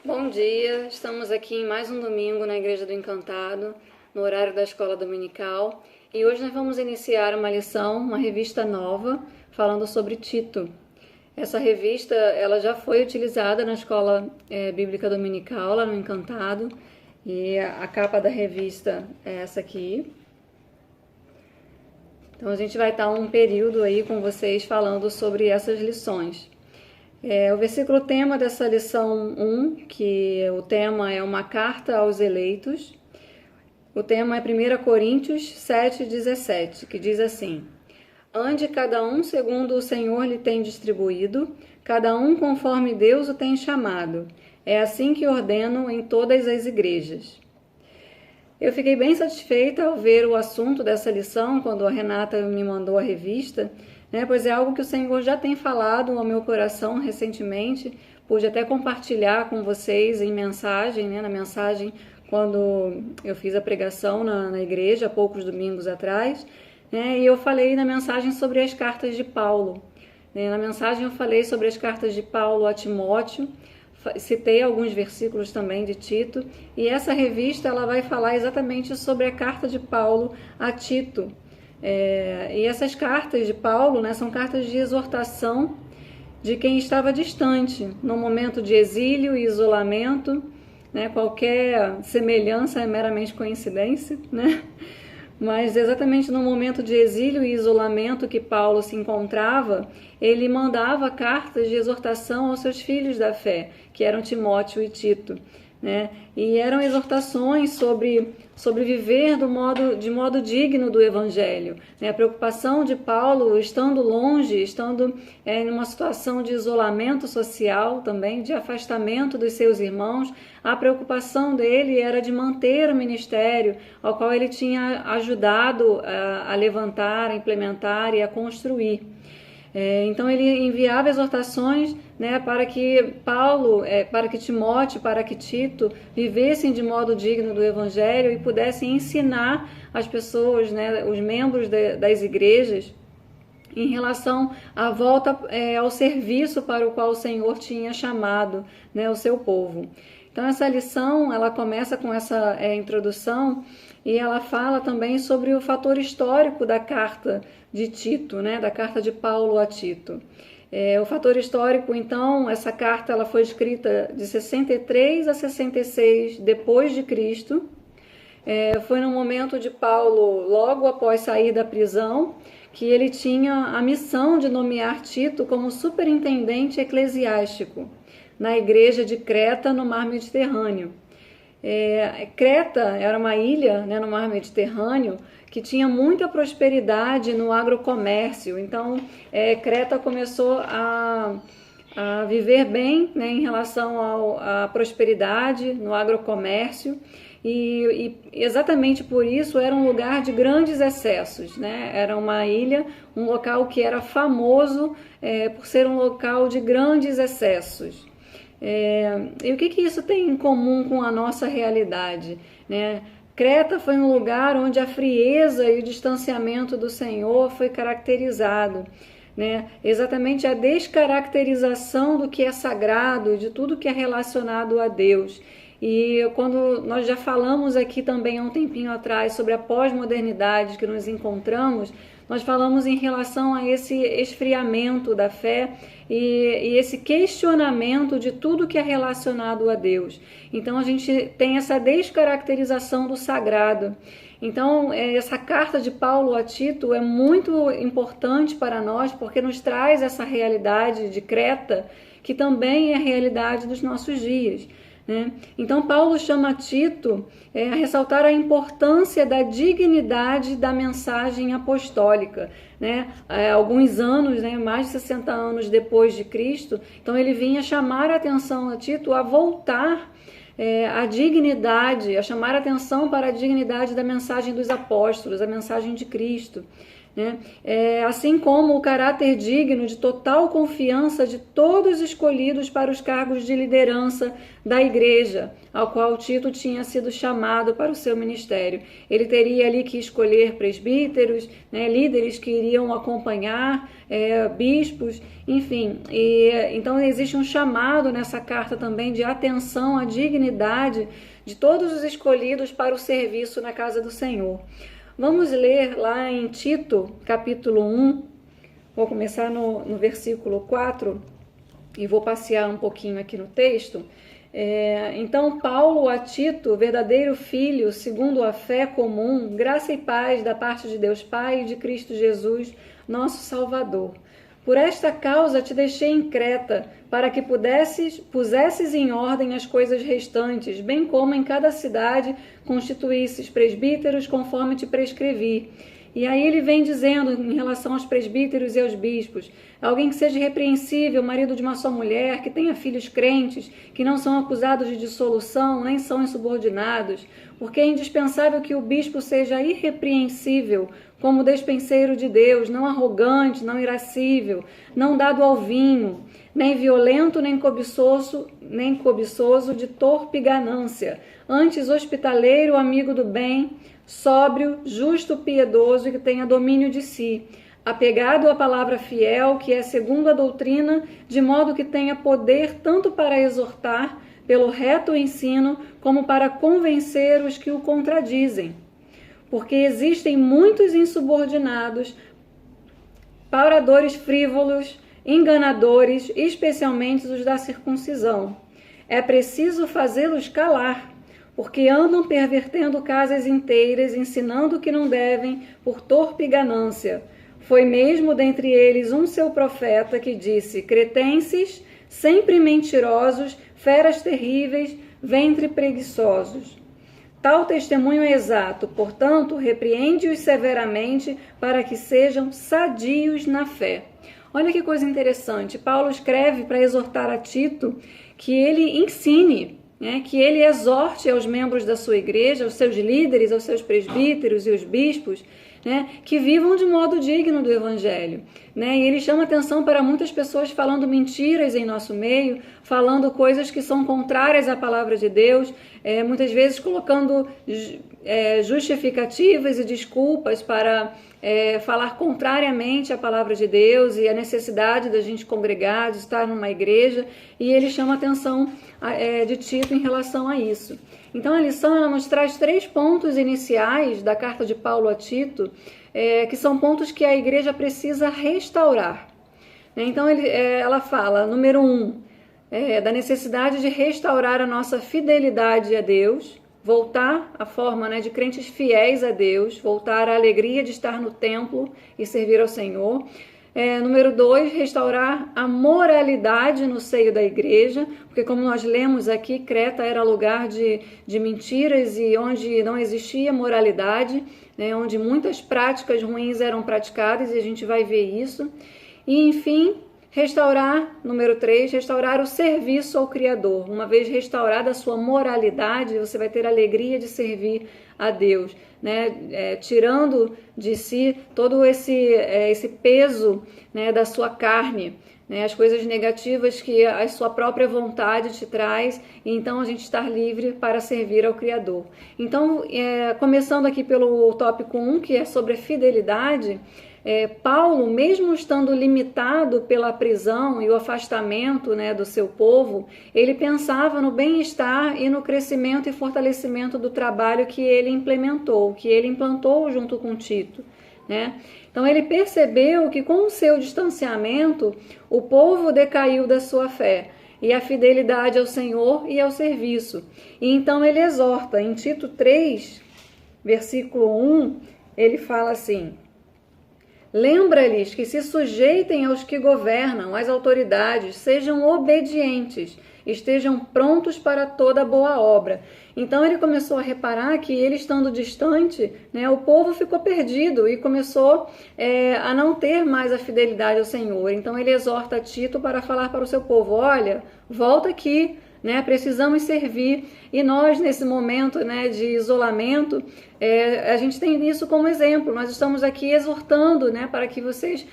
Bom dia, estamos aqui em mais um domingo na Igreja do Encantado, no horário da escola dominical, e hoje nós vamos iniciar uma lição, uma revista nova, falando sobre Tito. Essa revista ela já foi utilizada na escola bíblica dominical, lá no Encantado, e a capa da revista é essa aqui. Então a gente vai estar um período aí com vocês falando sobre essas lições. O versículo tema dessa lição 1, que o tema é uma carta aos eleitos, o tema é 1 Coríntios 7,17, que diz assim: Ande cada um segundo o Senhor lhe tem distribuído, cada um conforme Deus o tem chamado. É assim que ordeno em todas as igrejas. Eu fiquei bem satisfeita ao ver o assunto dessa lição quando a Renata me mandou a revista, pois é algo que o Senhor já tem falado ao meu coração recentemente. Pude até compartilhar com vocês em mensagem, na mensagem quando eu fiz a pregação na igreja, há poucos domingos atrás, e eu falei na mensagem sobre as cartas de Paulo. Na mensagem eu falei sobre as cartas de Paulo a Timóteo, citei alguns versículos também de Tito, e essa revista ela vai falar exatamente sobre a carta de Paulo a Tito. E essas cartas de Paulo, são cartas de exortação de quem estava distante, no momento de exílio e isolamento, qualquer semelhança é meramente coincidência, Mas exatamente no momento de exílio e isolamento que Paulo se encontrava, ele mandava cartas de exortação aos seus filhos da fé, que eram Timóteo e Tito, E eram exortações sobre viver de modo digno do Evangelho. A preocupação de Paulo, estando longe, estando em uma situação de isolamento social também, de afastamento dos seus irmãos, a preocupação dele era de manter o ministério ao qual ele tinha ajudado a levantar, a implementar e a construir. Então ele enviava exortações para que Paulo, para que Timóteo, para que Tito vivessem de modo digno do Evangelho e pudessem ensinar as pessoas, os membros das igrejas, em relação à volta ao serviço para o qual o Senhor tinha chamado o seu povo. Então essa lição ela começa com essa introdução e ela fala também sobre o fator histórico da carta de Tito, da carta de Paulo a Tito. O fator histórico, então, essa carta ela foi escrita de 63 a 66 depois de Cristo. Foi no momento de Paulo, logo após sair da prisão, que ele tinha a missão de nomear Tito como superintendente eclesiástico na igreja de Creta, no Mar Mediterrâneo. Creta era uma ilha no Mar Mediterrâneo que tinha muita prosperidade no agrocomércio. Então, Creta começou a viver bem em relação à prosperidade no agrocomércio e exatamente por isso era um lugar de grandes excessos. Era uma ilha, um local que era famoso por ser um local de grandes excessos. E o que isso tem em comum com a nossa realidade? Creta foi um lugar onde a frieza e o distanciamento do Senhor foi caracterizado, exatamente a descaracterização do que é sagrado, de tudo que é relacionado a Deus. E quando nós já falamos aqui também há um tempinho atrás sobre a pós-modernidade que nos encontramos, nós falamos em relação a esse esfriamento da fé e esse questionamento de tudo que é relacionado a Deus. Então a gente tem essa descaracterização do sagrado. Então essa carta de Paulo a Tito é muito importante para nós porque nos traz essa realidade de Creta que também é a realidade dos nossos dias. Então Paulo chama Tito a ressaltar a importância da dignidade da mensagem apostólica. Alguns anos, mais de 60 anos depois de Cristo, então ele vinha chamar a atenção a Tito a voltar a dignidade, a chamar a atenção para a dignidade da mensagem dos apóstolos, a mensagem de Cristo. né? Assim como o caráter digno de total confiança de todos escolhidos para os cargos de liderança da igreja, ao qual Tito tinha sido chamado para o seu ministério. Ele teria ali que escolher presbíteros, né, líderes que iriam acompanhar, bispos, enfim. Então existe um chamado nessa carta também de atenção à dignidade de todos os escolhidos para o serviço na casa do Senhor. Vamos ler lá em Tito, capítulo 1, vou começar no versículo 4 e vou passear um pouquinho aqui no texto. Então, Paulo a Tito, verdadeiro filho, segundo a fé comum, graça e paz da parte de Deus Pai e de Cristo Jesus, nosso Salvador. Por esta causa te deixei em Creta, para que pusesses em ordem as coisas restantes, bem como em cada cidade constituísses presbíteros conforme te prescrevi. E aí ele vem dizendo em relação aos presbíteros e aos bispos: alguém que seja irrepreensível, marido de uma só mulher, que tenha filhos crentes, que não são acusados de dissolução, nem são insubordinados, porque é indispensável que o bispo seja irrepreensível, como despenseiro de Deus, não arrogante, não irascível, não dado ao vinho, nem violento, nem cobiçoso de torpe ganância, antes hospitaleiro, amigo do bem, sóbrio, justo, piedoso e que tenha domínio de si, apegado à palavra fiel, que é segundo a doutrina, de modo que tenha poder tanto para exortar pelo reto ensino, como para convencer os que o contradizem. Porque existem muitos insubordinados, pauradores frívolos, enganadores, especialmente os da circuncisão. É preciso fazê-los calar, porque andam pervertendo casas inteiras, ensinando o que não devem, por torpe ganância. Foi mesmo dentre eles um seu profeta que disse: cretenses, sempre mentirosos, feras terríveis, ventre preguiçosos. Tal testemunho é exato, portanto, repreende-os severamente para que sejam sadios na fé. Olha que coisa interessante. Paulo escreve para exortar a Tito que ele ensine, né, que ele exorte aos membros da sua igreja, aos seus líderes, aos seus presbíteros e os bispos, né, que vivam de modo digno do Evangelho. Né? E ele chama atenção para muitas pessoas falando mentiras em nosso meio, falando coisas que são contrárias à palavra de Deus, muitas vezes colocando justificativas e desculpas para falar contrariamente à palavra de Deus e a necessidade da gente congregar, de estar numa igreja, e ele chama a atenção de Tito em relação a isso. Então a lição ela nos traz 3 pontos iniciais da carta de Paulo a Tito, que são pontos que a igreja precisa restaurar. Então ela fala, número 1, da necessidade de restaurar a nossa fidelidade a Deus, voltar à forma, de crentes fiéis a Deus, voltar à alegria de estar no templo e servir ao Senhor. Número 2, restaurar a moralidade no seio da igreja, porque como nós lemos aqui, Creta era lugar de mentiras e onde não existia moralidade, onde muitas práticas ruins eram praticadas, e a gente vai ver isso. E, enfim, número 3, restaurar o serviço ao Criador. Uma vez restaurada a sua moralidade, você vai ter a alegria de servir a Deus, tirando de si todo esse peso, da sua carne, as coisas negativas que a sua própria vontade te traz, e então a gente estar livre para servir ao Criador. Então, começando aqui pelo tópico 1, que é sobre a fidelidade, Paulo, mesmo estando limitado pela prisão e o afastamento do seu povo, ele pensava no bem-estar e no crescimento e fortalecimento do trabalho que ele implementou, que ele implantou junto com Tito. Então ele percebeu que com o seu distanciamento, o povo decaiu da sua fé e a fidelidade ao Senhor e ao serviço. E então ele exorta, em Tito 3, versículo 1, ele fala assim: lembra-lhes que se sujeitem aos que governam, às autoridades, sejam obedientes, estejam prontos para toda boa obra. Então ele começou a reparar que ele estando distante, o povo ficou perdido e começou a não ter mais a fidelidade ao Senhor. Então ele exorta Tito para falar para o seu povo: olha, volta aqui né? Precisamos servir. E nós, nesse momento, né, de isolamento, a gente tem isso como exemplo. Nós estamos aqui exortando, né, para que vocês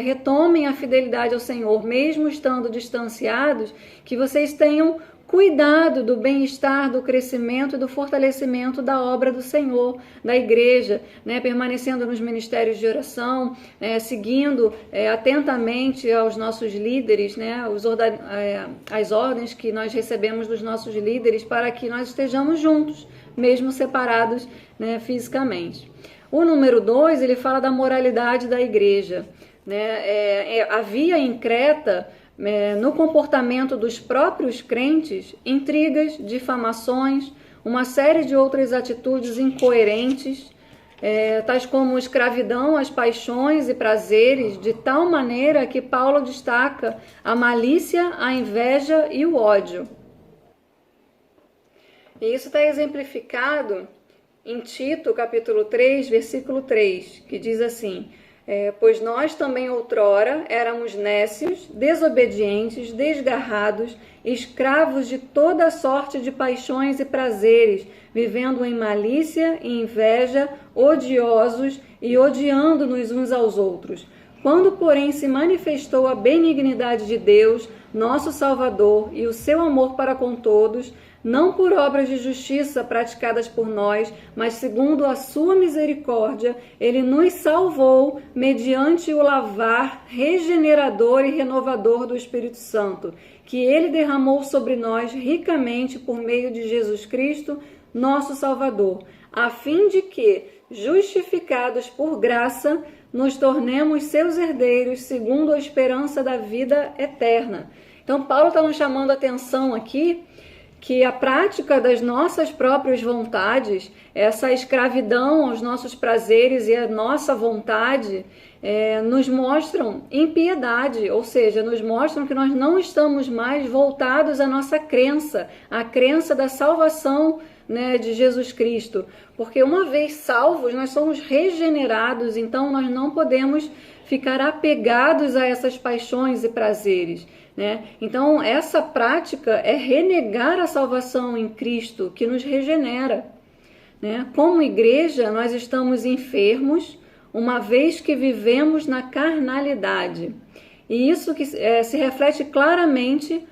retomem a fidelidade ao Senhor, mesmo estando distanciados, que vocês tenham cuidado do bem-estar, do crescimento e do fortalecimento da obra do Senhor, da igreja, né? Permanecendo nos ministérios de oração, seguindo atentamente aos nossos líderes, né? As ordens que nós recebemos dos nossos líderes, para que nós estejamos juntos, mesmo separados, né, fisicamente. O número 2, ele fala da moralidade da igreja, né? Havia em Creta, no comportamento dos próprios crentes, intrigas, difamações, uma série de outras atitudes incoerentes, tais como escravidão às paixões e prazeres, de tal maneira que Paulo destaca a malícia, a inveja e o ódio. E isso está exemplificado em Tito, capítulo 3, versículo 3, que diz assim: pois nós também outrora éramos nécios, desobedientes, desgarrados, escravos de toda sorte de paixões e prazeres, vivendo em malícia e inveja, odiosos e odiando-nos uns aos outros. Quando, porém, se manifestou a benignidade de Deus, nosso Salvador, e o seu amor para com todos, não por obras de justiça praticadas por nós, mas segundo a sua misericórdia, ele nos salvou mediante o lavar regenerador e renovador do Espírito Santo, que ele derramou sobre nós ricamente por meio de Jesus Cristo, nosso Salvador, a fim de que, justificados por graça, nos tornemos seus herdeiros segundo a esperança da vida eterna. Então, Paulo está nos chamando a atenção aqui que a prática das nossas próprias vontades, essa escravidão aos nossos prazeres e à nossa vontade, nos mostram impiedade, ou seja, nos mostram que nós não estamos mais voltados à nossa crença, à crença da salvação, né, de Jesus Cristo, porque uma vez salvos, nós somos regenerados, então nós não podemos ficar apegados a essas paixões e prazeres, né? Então, essa prática é renegar a salvação em Cristo, que nos regenera, né? Como igreja, nós estamos enfermos, uma vez que vivemos na carnalidade. E isso que se reflete claramente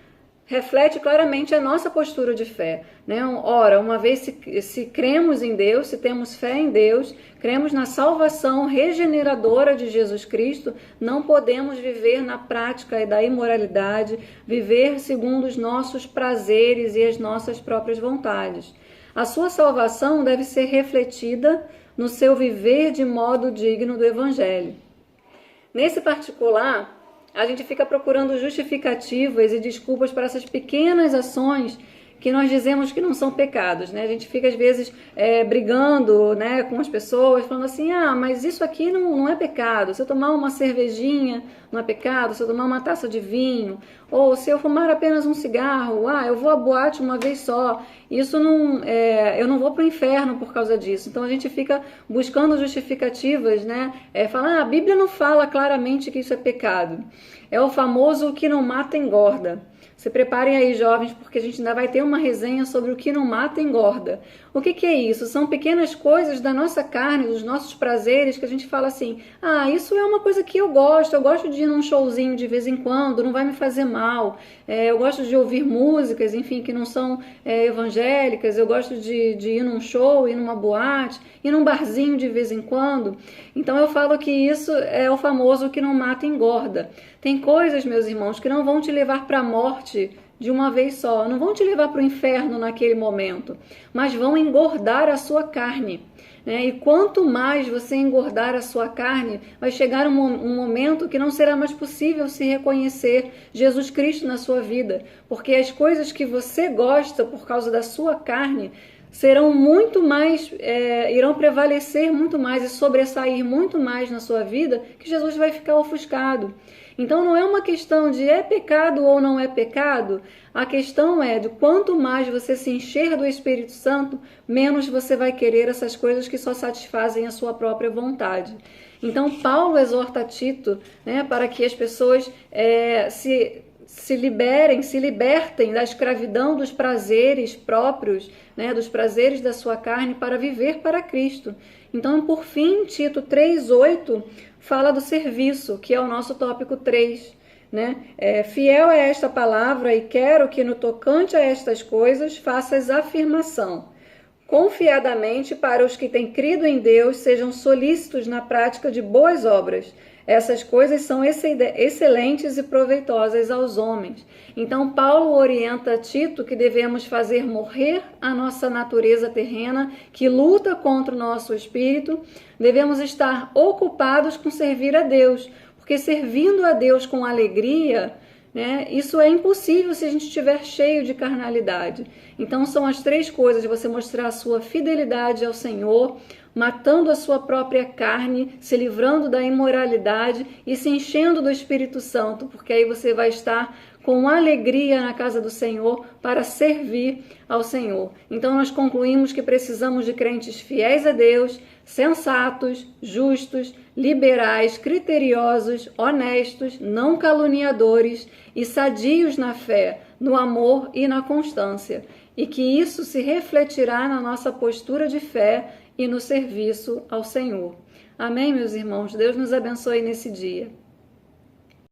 a nossa postura de fé, né? Ora, uma vez se cremos em Deus, se temos fé em Deus, cremos na salvação regeneradora de Jesus Cristo, não podemos viver na prática da imoralidade, viver segundo os nossos prazeres e as nossas próprias vontades. A sua salvação deve ser refletida no seu viver de modo digno do Evangelho. Nesse particular, a gente fica procurando justificativas e desculpas para essas pequenas ações que nós dizemos que não são pecados, né? A gente fica, às vezes, brigando, né, com as pessoas, falando assim, mas isso aqui não é pecado. Se eu tomar uma cervejinha, não é pecado. Se eu tomar uma taça de vinho, ou se eu fumar apenas um cigarro, eu vou à boate uma vez só. Isso não, eu não vou para o inferno por causa disso. Então, a gente fica buscando justificativas, né? A Bíblia não fala claramente que isso é pecado. É o famoso "o que não mata engorda". Se preparem aí, jovens, porque a gente ainda vai ter uma resenha sobre o que não mata engorda. O que é isso? São pequenas coisas da nossa carne, dos nossos prazeres, que a gente fala assim, isso é uma coisa que eu gosto de ir num showzinho de vez em quando, não vai me fazer mal. Eu gosto de ouvir músicas, enfim, que não são evangélicas, eu gosto de ir num show, ir numa boate, ir num barzinho de vez em quando. Então eu falo que isso é o famoso "o que não mata engorda". Tem coisas, meus irmãos, que não vão te levar para a morte de uma vez só, não vão te levar para o inferno naquele momento, mas vão engordar a sua carne, né? E quanto mais você engordar a sua carne, vai chegar um momento que não será mais possível se reconhecer Jesus Cristo na sua vida, porque as coisas que você gosta por causa da sua carne serão muito mais, irão prevalecer muito mais e sobressair muito mais na sua vida, que Jesus vai ficar ofuscado. Então não é uma questão de é pecado ou não é pecado, a questão é de quanto mais você se encher do Espírito Santo, menos você vai querer essas coisas que só satisfazem a sua própria vontade. Então Paulo exorta Tito, né, para que as pessoas se libertem da escravidão dos prazeres próprios, né, dos prazeres da sua carne, para viver para Cristo. Então, por fim, Tito 3:8 fala do serviço, que é o nosso tópico 3. Né? Fiel é esta palavra e quero que no tocante a estas coisas faças afirmação. Confiadamente para os que têm crido em Deus sejam solícitos na prática de boas obras. Essas coisas são excelentes e proveitosas aos homens. Então, Paulo orienta Tito que devemos fazer morrer a nossa natureza terrena, que luta contra o nosso espírito. Devemos estar ocupados com servir a Deus, porque servindo a Deus com alegria, né, isso é impossível se a gente estiver cheio de carnalidade. Então, são as três coisas: de você mostrar a sua fidelidade ao Senhor, matando a sua própria carne, se livrando da imoralidade e se enchendo do Espírito Santo, porque aí você vai estar com alegria na casa do Senhor para servir ao Senhor. Então nós concluímos que precisamos de crentes fiéis a Deus, sensatos, justos, liberais, criteriosos, honestos, não caluniadores e sadios na fé, no amor e na constância. E que isso se refletirá na nossa postura de fé e no serviço ao Senhor. Amém, meus irmãos? Deus nos abençoe nesse dia.